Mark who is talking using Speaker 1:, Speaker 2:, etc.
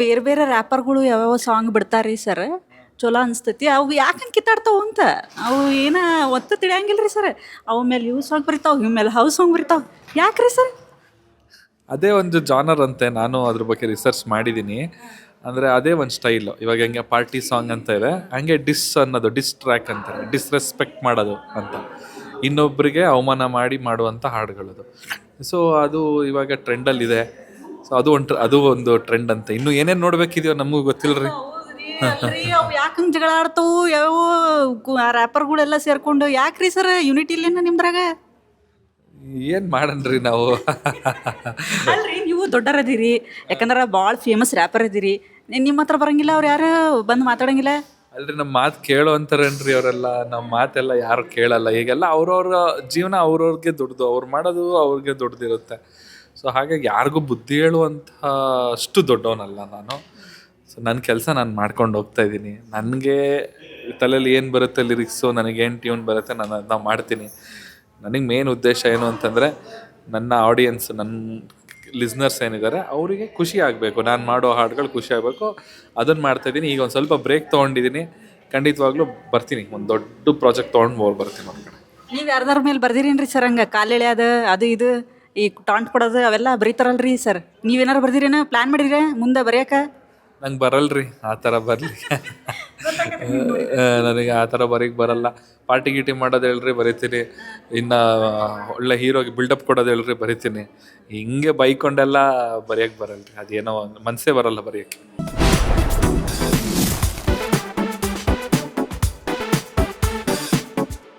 Speaker 1: ಬೇರೆ ಬೇರೆ ರ್ಯಾಪರ್ಗಳು ಯಾವ್ಯಾವ ಸಾಂಗ್ ಬಿಡ್ತಾರ್ರಿ ಸರ್, ಚಲೋ ಅನಿಸ್ತೈತಿ. ಅವು ಯಾಕಂಗೆ ಕಿತ್ತಾಡ್ತಾವ ಅಂತ, ಅವು ಏನ ಒತ್ತ ತಿಳಿಯಂಗಿಲ್ಲ ರೀ ಸರ್. ಅವ ಮೇಲೆ ಇವು ಸಾಂಗ್ ಬರಿತಾವ, ಇವ್ ಮೇಲೆ ಹೌಸ್ ಸಾಂಗ್ ಬರಿತಾವ, ಯಾಕ್ರಿ ಸರ್?
Speaker 2: ಅದೇ ಒಂದು ಜಾನರ್ ಅಂತೆ. ನಾನು ಅದ್ರ ಬಗ್ಗೆ ರಿಸರ್ಚ್ ಮಾಡಿದ್ದೀನಿ. ಅಂದರೆ ಅದೇ ಒಂದು ಸ್ಟೈಲು. ಇವಾಗ ಹೆಂಗೆ ಪಾರ್ಟಿ ಸಾಂಗ್ ಅಂತ ಇದೆ, ಹಂಗೆ ಡಿಸ್ ಅನ್ನೋದು, ಡಿಸ್ ಟ್ರ್ಯಾಕ್ ಅಂತಾರೆ, ಡಿಸ್ರೆಸ್ಪೆಕ್ಟ್ ಮಾಡೋದು ಅಂತ, ಇನ್ನೊಬ್ಬರಿಗೆ ಅವಮಾನ ಮಾಡಿ ಮಾಡುವಂಥ ಹಾಡುಗಳದು. ಸೊ ಅದು ಇವಾಗ ಟ್ರೆಂಡಲ್ಲಿದೆ. ಸೊ ಅದು ಒಂದು ಟ್ರೆಂಡ್ ಅಂತ. ಇನ್ನು ಏನೇನು ನೋಡ್ಬೇಕಿದೆಯೋ ನಮಗೂ ಗೊತ್ತಿಲ್ಲರಿ.
Speaker 1: ಅಲ್ರಿ ಅವು ಯಾಕಂಗೆ ಜಗಳ ಆಡ್ತಾವು ಯಾವ ರ್ಯಾಪರ್ಗಳೆಲ್ಲ ಸೇರ್ಕೊಂಡು? ಯಾಕ್ರಿ ಸರ್ ಯೂನಿಟಿ ಇಲ್ಲೇನ ನಿಮ್ದ್ರಾಗ?
Speaker 2: ಏನು ಮಾಡಣ್ರಿ ನಾವು.
Speaker 1: ಅಲ್ರಿ ನೀವು ದೊಡ್ಡರದಿರಿ, ಯಾಕಂದ್ರೆ ಭಾಳ ಫೇಮಸ್ ರ್ಯಾಪರ್ ಇದೀರಿ, ನಿಮ್ಮ ಹತ್ರ ಬರಂಗಿಲ್ಲ ಅವ್ರು ಯಾರು ಬಂದು ಮಾತಾಡಂಗಿಲ್ಲ?
Speaker 2: ಅಲ್ರಿ ನಮ್ಮ ಮಾತು ಕೇಳೋ ಅಂತಾರೇನ್ರಿ ಅವರೆಲ್ಲ. ನಮ್ಮ ಮಾತೆಲ್ಲ ಯಾರು ಕೇಳಲ್ಲ. ಈಗೆಲ್ಲ ಅವ್ರವ್ರ ಜೀವನ ಅವ್ರವ್ರಿಗೆ ದೊಡ್ಡದು, ಅವ್ರು ಮಾಡೋದು ಅವ್ರಿಗೆ ದೊಡ್ಡದಿರುತ್ತೆ. ಸೊ ಹಾಗಾಗಿ ಯಾರಿಗೂ ಬುದ್ಧಿ ಹೇಳುವಂಥ ಅಷ್ಟು ದೊಡ್ಡವನಲ್ಲ ನಾನು. ಸೊ ನನ್ನ ಕೆಲಸ ನಾನು ಮಾಡ್ಕೊಂಡು ಹೋಗ್ತಾ ಇದ್ದೀನಿ. ನನಗೆ ತಲೆಯಲ್ಲಿ ಏನು ಬರುತ್ತೆ ಲಿರಿಕ್ಸು, ನನಗೇನು ಟ್ಯೂನ್ ಬರುತ್ತೆ, ನಾನು ಅದನ್ನ ಮಾಡ್ತೀನಿ. ನನಗೆ ಮೇನ್ ಉದ್ದೇಶ ಏನು ಅಂತಂದರೆ ನನ್ನ ಆಡಿಯನ್ಸ್, ನನ್ನ ಲಿಸ್ನರ್ಸ್ ಏನಿದ್ದಾರೆ ಅವರಿಗೆ ಖುಷಿ ಆಗಬೇಕು, ನಾನು ಮಾಡೋ ಹಾಡುಗಳು ಖುಷಿ ಆಗಬೇಕು, ಅದನ್ನು ಮಾಡ್ತಾಯಿದ್ದೀನಿ. ಈಗ ಒಂದು ಸ್ವಲ್ಪ ಬ್ರೇಕ್ ತೊಗೊಂಡಿದ್ದೀನಿ. ಖಂಡಿತವಾಗ್ಲೂ ಬರ್ತೀನಿ, ಒಂದು ದೊಡ್ಡ ಪ್ರಾಜೆಕ್ಟ್ ತೊಗೊಂಡು ಬರ್ತೀನಿ ಒಂದು ಕಡೆ.
Speaker 1: ನೀವು ಯಾರ್ದಾರ ಮೇಲೆ ಬರ್ದಿರೇನ್ರಿ ಸರ್? ಹಂಗೆ ಕಾಲೆಳೆ ಅದು ಇದು ಈ ಟಾಂಟ್ ಕೊಡೋದು ಅವೆಲ್ಲ ಬರೀತಾರಲ್ರಿ ಸರ್, ನೀವೇನಾರು ಬರ್ದಿರೇನ? ಪ್ಲ್ಯಾನ್ ಮಾಡಿದ್ರೆ ಮುಂದೆ ಬರೆಯೋಕೆ?
Speaker 2: ನಂಗೆ ಬರಲ್ರಿ ಆ ಥರ ಬರಲಿಕ್ಕೆ. ನನಗೆ ಆ ಥರ ಬರೀಕ್ಕೆ ಬರಲ್ಲ. ಪಾರ್ಟಿ ಗೀಟಿ ಮಾಡೋದು ಹೇಳ್ರಿ ಬರಿತೀನಿ, ಇನ್ನು ಒಳ್ಳೆ ಹೀರೋಗೆ ಬಿಲ್ಡಪ್ ಕೊಡೋದು ಹೇಳ್ರಿ ಬರಿತೀನಿ. ಹಿಂಗೆ ಬೈಕೊಂಡೆಲ್ಲ ಬರೆಯೋಕ್ಕೆ ಬರಲ್ರಿ. ಅದೇನೋ ಮನಸ್ಸೇ ಬರಲ್ಲ ಬರೆಯೋಕ್ಕೆ.